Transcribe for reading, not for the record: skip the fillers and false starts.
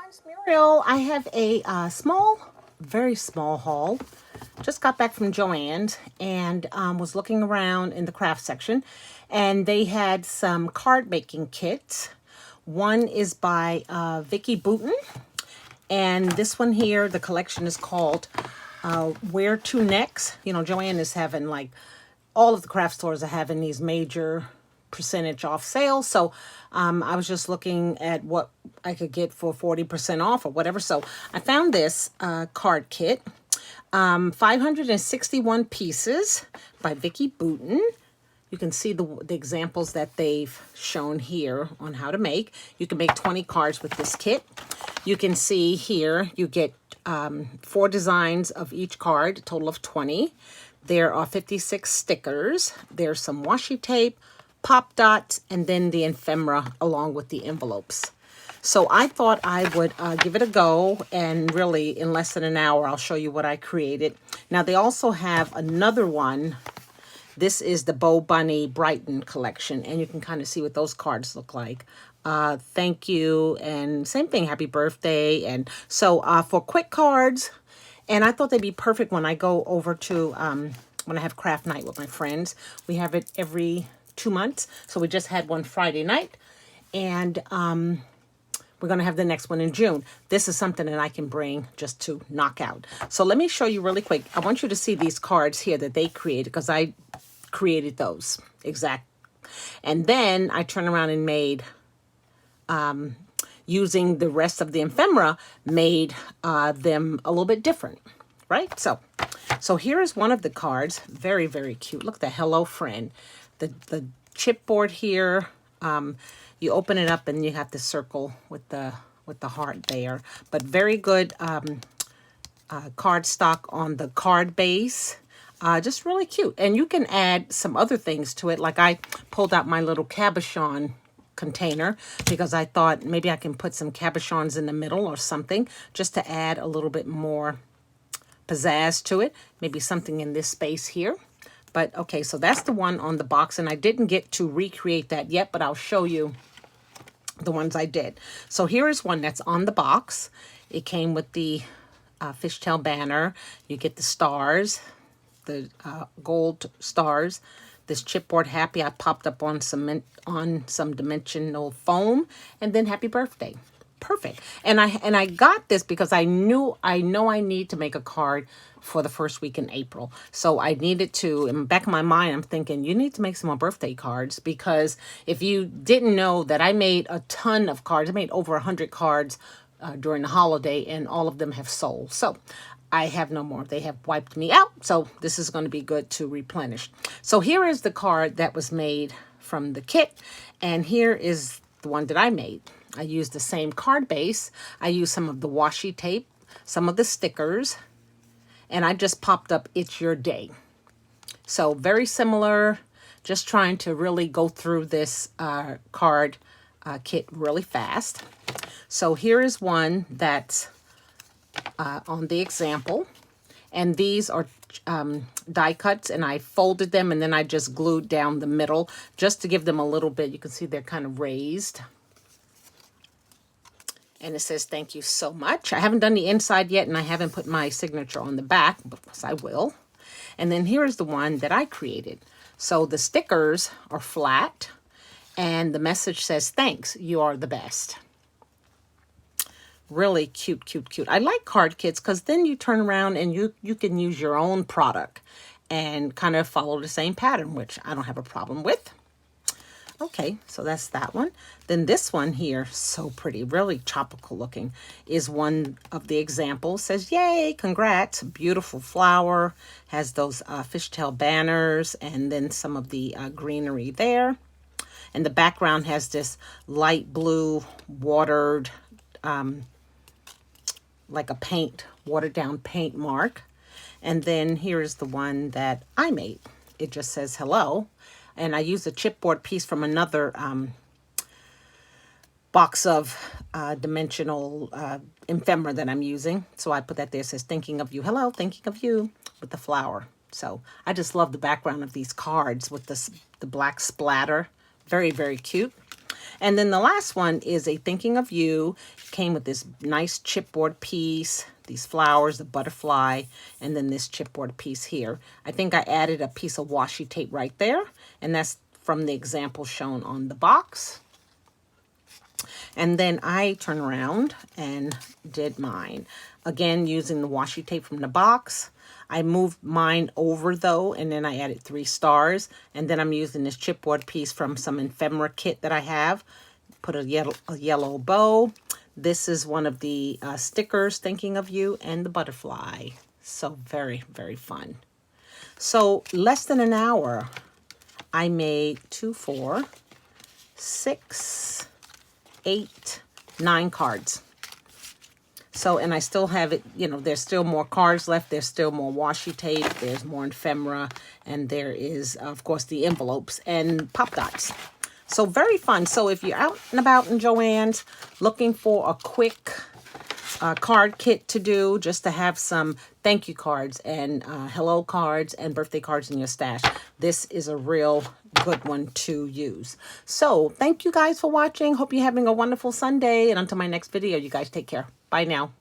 It's Muriel. I have a very small haul. Just got back from Joann's and was looking around in the craft section, and they had some card making kits. One is by VICKI BOUTIN, and this one here, the collection is called Where to Next. You know, Joanne is having like all of the craft stores are having these major percentage off sales. So I was just looking at what I could get for 40% off or whatever. So I found this card kit, 561 pieces by VICKI BOUTIN. You can see the examples that they've shown here on how to make. You can make 20 cards with this kit. You can see here you get 4 designs of each card, a total of 20. There are 56 stickers. There's some washi tape, pop dots, and then the ephemera along with the envelopes. So I thought I would give it a go, and really in less than an hour I'll show you what I created. Now they also have another one. This is the Bo Bunny Brighton collection, and you can kind of see what those cards look like. Thank you, and same thing, happy birthday. And so for quick cards, and I thought they'd be perfect when I go over to, when I have craft night with my friends. We have it every 2 months. So we just had one Friday night, and we're going to have the next one in June. This is something that I can bring just to knock out. So let me show you really quick. I want you to see these cards here that they created, because I created those exact. And then I turned around and made, using the rest of the ephemera, made them a little bit different, right? So here is one of the cards. Very, very cute. Look at the hello friend. The chipboard here, you open it up and you have the circle with the heart there. But very good card stock on the card base. Just really cute. And you can add some other things to it. Like I pulled out my little cabochon container because I thought maybe I can put some cabochons in the middle or something just to add a little bit more pizzazz to it. Maybe something in this space here. But okay, so that's the one on the box, and I didn't get to recreate that yet, but I'll show you the ones I did. So here is one that's on the box. It came with the fishtail banner. You get the stars, the gold stars. This chipboard happy I popped up on some dimensional foam, and then happy birthday. Perfect. And I got this because I know I need to make a card for the first week in April. So I needed to, in the back of my mind, I'm thinking, you need to make some more birthday cards, because if you didn't know that I made a ton of cards, I made over 100 cards during the holiday, and all of them have sold. So I have no more. They have wiped me out. So this is going to be good to replenish. So here is the card that was made from the kit. And here is the one that I made. I used the same card base. I used some of the washi tape, some of the stickers, and I just popped up It's Your Day. So very similar, just trying to really go through this card kit really fast. So here is one that's on the example, and these are die cuts, and I folded them and then I just glued down the middle just to give them a little bit. You can see they're kind of raised. And it says, thank you so much. I haven't done the inside yet, and I haven't put my signature on the back, because I will. And then here is the one that I created. So the stickers are flat, and the message says, thanks, you are the best. Really cute, cute, cute. I like card kits because then you turn around and you can use your own product and kind of follow the same pattern, which I don't have a problem with. Okay, so that's that one. Then this one here, so pretty, really tropical looking, is one of the examples. Says, yay, congrats, beautiful flower, has those fishtail banners, and then some of the greenery there. And the background has this light blue, watered, like a paint, watered down paint mark. And then here's the one that I made. It just says hello. And I used a chipboard piece from another box of dimensional ephemera that I'm using. So I put that there. It says, thinking of you. Hello, thinking of you, with the flower. So I just love the background of these cards with the black splatter. Very, very cute. And then the last one is a thinking of you. It came with this nice chipboard piece, these flowers, the butterfly, and then this chipboard piece here. I think I added a piece of washi tape right there, and that's from the example shown on the box. And then I turn around and did mine. Again, using the washi tape from the box. I moved mine over though, and then I added 3 stars. And then I'm using this chipboard piece from some ephemera kit that I have. Put a yellow bow. This is one of the stickers, thinking of you, and the butterfly. So very, very fun. So less than an hour, I made 2, 4, 6, 8, 9 cards. So, and I still have it, you know, there's still more cards left. There's still more washi tape. There's more ephemera. And there is, of course, the envelopes and pop dots. So very fun. So if you're out and about in Joann's looking for a quick card kit to do, just to have some thank you cards and hello cards and birthday cards in your stash, this is a real good one to use. So thank you guys for watching. Hope you're having a wonderful Sunday. And until my next video, you guys take care. Bye now.